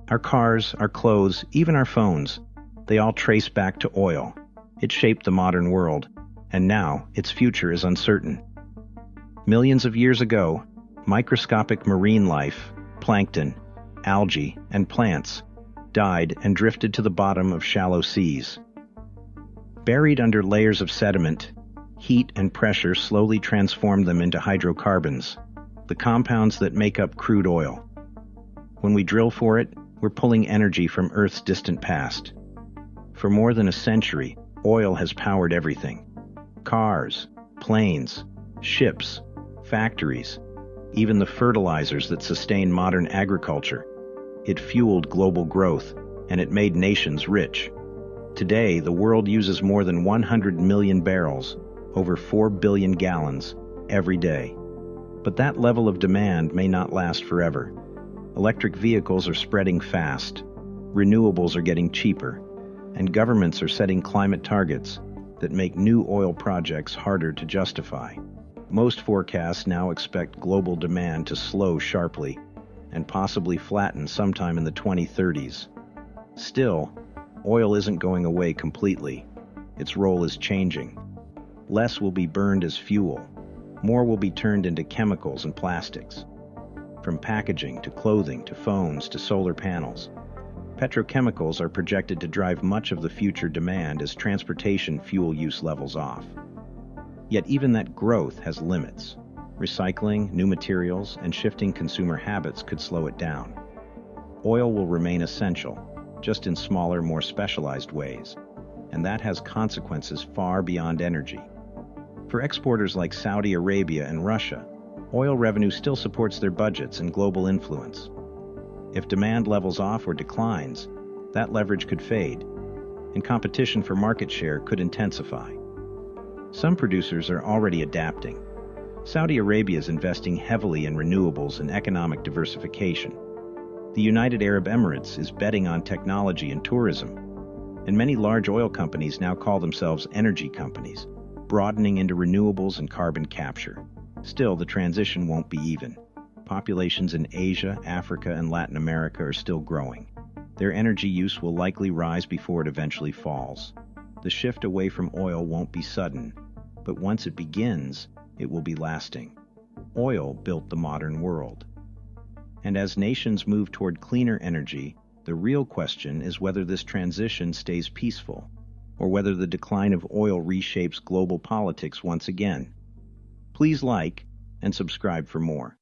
Our cars, our clothes, even our phones, they all trace back to oil. It shaped the modern world, and now its future is uncertain. Millions of years ago, microscopic marine life, plankton, algae, and plants died and drifted to the bottom of shallow seas. Buried under layers of sediment, heat and pressure slowly transformed them into hydrocarbons, the compounds that make up crude oil. When we drill for it, we're pulling energy from Earth's distant past. For more than a century, oil has powered everything. Cars, planes, ships, factories, even the fertilizers that sustain modern agriculture. It fueled global growth, and it made nations rich. Today, the world uses more than 100 million barrels, over 4 billion gallons, every day. But that level of demand may not last forever. Electric vehicles are spreading fast, renewables are getting cheaper, and governments are setting climate targets that make new oil projects harder to justify. Most forecasts now expect global demand to slow sharply and possibly flatten sometime in the 2030s. Still, oil isn't going away completely. Its role is changing. Less will be burned as fuel. More will be turned into chemicals and plastics. From packaging to clothing to phones to solar panels, petrochemicals are projected to drive much of the future demand as transportation fuel use levels off. Yet even that growth has limits. Recycling, new materials, and shifting consumer habits could slow it down. Oil will remain essential, just in smaller, more specialized ways, and that has consequences far beyond energy. For exporters like Saudi Arabia and Russia, oil revenue still supports their budgets and global influence. If demand levels off or declines, that leverage could fade, and competition for market share could intensify. Some producers are already adapting. Saudi Arabia is investing heavily in renewables and economic diversification. The United Arab Emirates is betting on technology and tourism, and many large oil companies now call themselves energy companies, broadening into renewables and carbon capture. Still, the transition won't be even. Populations in Asia, Africa, and Latin America are still growing. Their energy use will likely rise before it eventually falls. The shift away from oil won't be sudden, but once it begins, it will be lasting. Oil built the modern world. And as nations move toward cleaner energy, the real question is whether this transition stays peaceful, or whether the decline of oil reshapes global politics once again. Please like and subscribe for more.